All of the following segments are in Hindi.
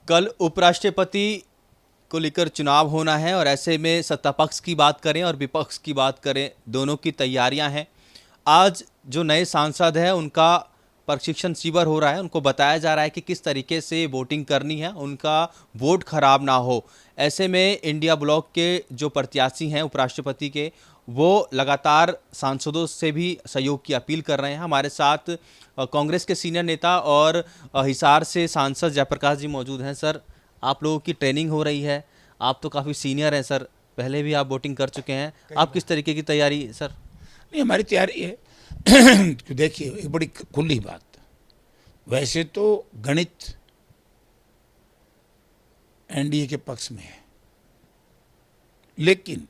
कल उपराष्ट्रपति को लेकर चुनाव होना है और ऐसे में सत्ता पक्ष की बात करें और विपक्ष की बात करें, दोनों की तैयारियां हैं। आज जो नए सांसद हैं उनका प्रशिक्षण शिविर हो रहा है, उनको बताया जा रहा है कि किस तरीके से वोटिंग करनी है, उनका वोट खराब ना हो। ऐसे में इंडिया ब्लॉक के जो प्रत्याशी हैं उपराष्ट्रपति के, वो लगातार सांसदों से भी सहयोग की अपील कर रहे हैं। हमारे साथ कांग्रेस के सीनियर नेता और हिसार से सांसद जयप्रकाश जी मौजूद हैं। सर, आप लोगों की ट्रेनिंग हो रही है, आप तो काफ़ी सीनियर हैं सर, पहले भी आप वोटिंग कर चुके हैं, आप किस तरीके की तैयारी सर? नहीं, हमारी तैयारी है। देखिए, एक बड़ी खुली बात, वैसे तो गणित एनडीए के पक्ष में है, लेकिन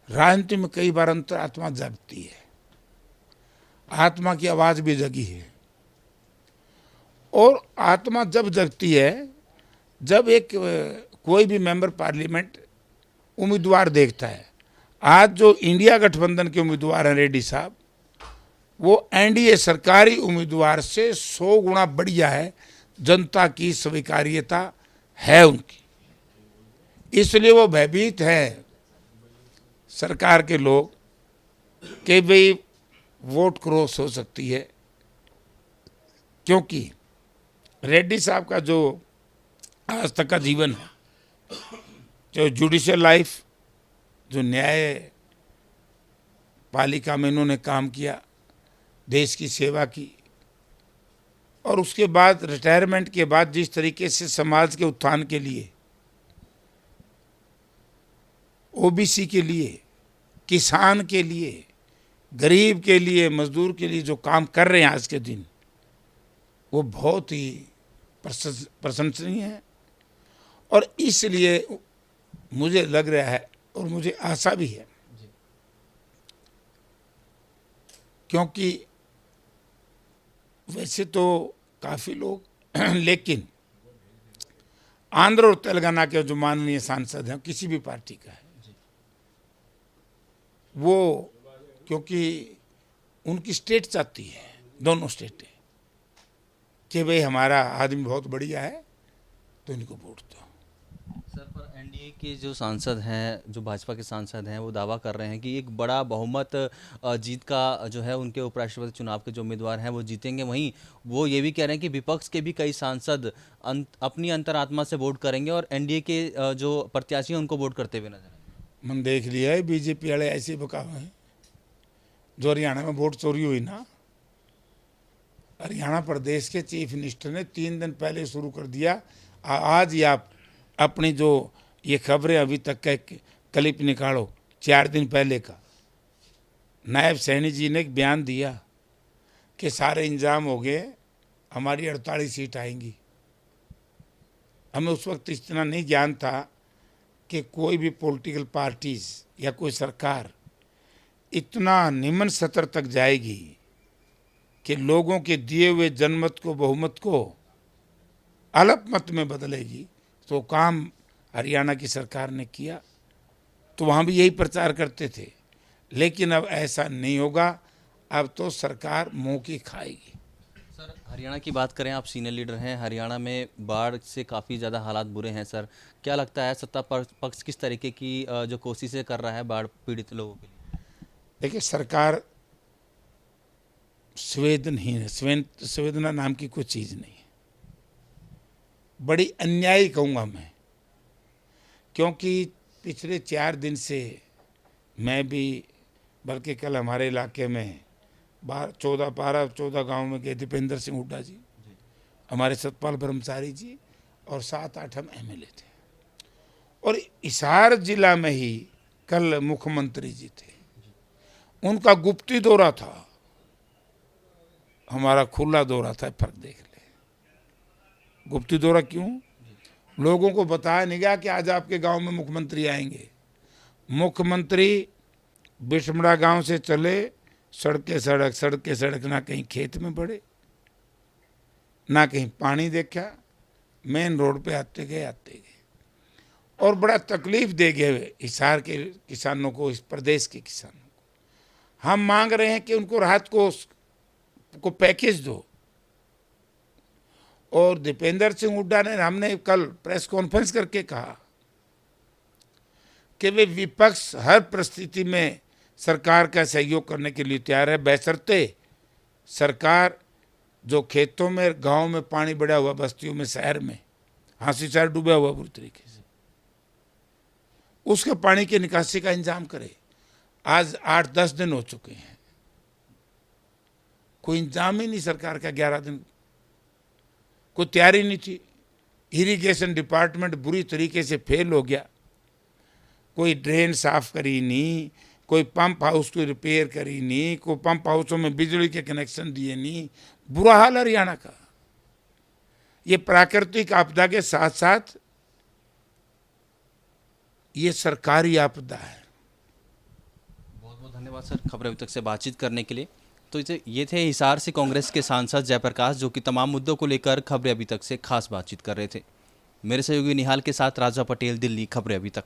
राजनीति में कई बार अंतरात्मा जगती है, आत्मा की आवाज भी जगी है। और आत्मा जब जगती है, जब एक कोई भी मेंबर पार्लियामेंट उम्मीदवार देखता है। आज जो इंडिया गठबंधन के उम्मीदवार हैं रेड्डी साहब, वो एनडीए सरकारी उम्मीदवार से 100 गुना बढ़िया है। जनता की स्वीकार्यता है उनकी, इसलिए वो भयभीत है सरकार के लोग कि भाई वोट क्रॉस हो सकती है, क्योंकि रेड्डी साहब का जो आज तक का जीवन है, जो जुडिशियल लाइफ, जो न्याय पालिका में इन्होंने काम किया, देश की सेवा की, और उसके बाद रिटायरमेंट के बाद जिस तरीके से समाज के उत्थान के लिए, ओबीसी के लिए, किसान के लिए, गरीब के लिए, मजदूर के लिए जो काम कर रहे हैं आज के दिन, वो बहुत ही प्रशंसनीय है। और इसलिए मुझे लग रहा है और मुझे आशा भी है, क्योंकि वैसे तो काफी लोग लेकिन आंध्र और तेलंगाना के जो माननीय सांसद हैं, किसी भी पार्टी का है, वो क्योंकि उनकी स्टेट चाहती है, दोनों स्टेटें, कि भाई हमारा आदमी बहुत बढ़िया है तो इनको वोट दो। सर, पर एनडीए के जो सांसद हैं, जो भाजपा के सांसद हैं, वो दावा कर रहे हैं कि एक बड़ा बहुमत जीत का जो है, उनके उपराष्ट्रपति चुनाव के जो उम्मीदवार हैं वो जीतेंगे। वहीं वो ये भी कह रहे हैं कि विपक्ष के भी कई सांसद अपनी अंतरात्मा से वोट करेंगे और एनडीए के जो प्रत्याशी हैं उनको वोट करते हुए नजर आएंगे। मन देख लिया है, बीजेपी वाले ऐसे बकावे हैं। जो हरियाणा में वोट चोरी हुई ना, हरियाणा प्रदेश के चीफ मिनिस्टर ने 3 दिन पहले शुरू कर दिया। आज ही आप अपनी जो ये खबरें अभी तक का क्लिप निकालो, 4 दिन पहले का, नायब सैनी जी ने एक बयान दिया कि सारे इंतजाम हो गए, हमारी 48 सीट आएंगी। हमें उस वक्त इतना नहीं ज्ञान था कि कोई भी पॉलिटिकल पार्टीज या कोई सरकार इतना निम्न स्तर तक जाएगी कि लोगों के दिए हुए जनमत को, बहुमत को अल्पमत में बदलेगी। तो काम हरियाणा की सरकार ने किया, तो वहाँ भी यही प्रचार करते थे, लेकिन अब ऐसा नहीं होगा। अब तो सरकार मुंह की खाएगी। सर, हरियाणा की बात करें, आप सीनियर लीडर हैं, हरियाणा में बाढ़ से काफ़ी ज़्यादा हालात बुरे हैं सर। क्या लगता है सत्ता पक्ष किस तरीके की जो कोशिशें कर रहा है बाढ़ पीड़ित लोगों के लिए? देखिए, सरकार संवेदनहीन है, संवेदना नाम की कोई चीज़ नहीं है। बड़ी अन्यायी कहूँगा मैं, क्योंकि पिछले 4 दिन से मैं भी, बल्कि कल हमारे इलाके में 14 गांव में गए, दीपेंद्र सिंह हुड्डा जी, हमारे सतपाल ब्रह्मचारी जी, और 7-8 हम एमएलए थे। और हिसार जिला में ही कल मुख्यमंत्री जी थे, उनका गुप्ती दौरा था, हमारा खुला दौरा था। फर्क देख ले, गुप्ती दौरा क्यों? लोगों को बताया नहीं गया कि आज आपके गांव में मुख्यमंत्री आएंगे। मुख्यमंत्री बिशमड़ा गांव से चले, सड़क के सड़क, ना कहीं खेत में पड़े, ना कहीं पानी देखा, मेन रोड पे आते गए। और बड़ा तकलीफ दे गए हिसार के किसानों को, इस प्रदेश के किसानों को। हम मांग रहे हैं कि उनको राहत को पैकेज दो, और दीपेंद्र सिंह हुड्डा ने, हमने कल प्रेस कॉन्फ्रेंस करके कहा कि वे विपक्ष हर परिस्थिति में सरकार का सहयोग करने के लिए तैयार है, बशर्ते सरकार जो खेतों में, गांव में पानी बढ़ा हुआ, बस्तियों में, शहर में, हांसी शहर डूबा हुआ बुरी तरीके से, उसके पानी की निकासी का इंतजाम करे। आज 8-10 दिन हो चुके हैं, कोई इंतजाम ही नहीं सरकार का। 11 दिन कोई तैयारी नहीं थी। इरिगेशन डिपार्टमेंट बुरी तरीके से फेल हो गया, कोई ड्रेन साफ करी नहीं, कोई पंप हाउस को रिपेयर करी नहीं, कोई पंप हाउसों में बिजली के कनेक्शन दिए नहीं। बुरा हाल हरियाणा का। ये प्राकृतिक आपदा के साथ साथ ये सरकारी आपदा है। बहुत बहुत धन्यवाद सर खबर अभी तक से बातचीत करने के लिए। तो ये थे हिसार से कांग्रेस के सांसद जयप्रकाश, जो कि तमाम मुद्दों को लेकर खबरें अभी तक से खास बातचीत कर रहे थे। मेरे सहयोगी निहाल के साथ राजा पटेल, दिल्ली, खबरें अभी तक।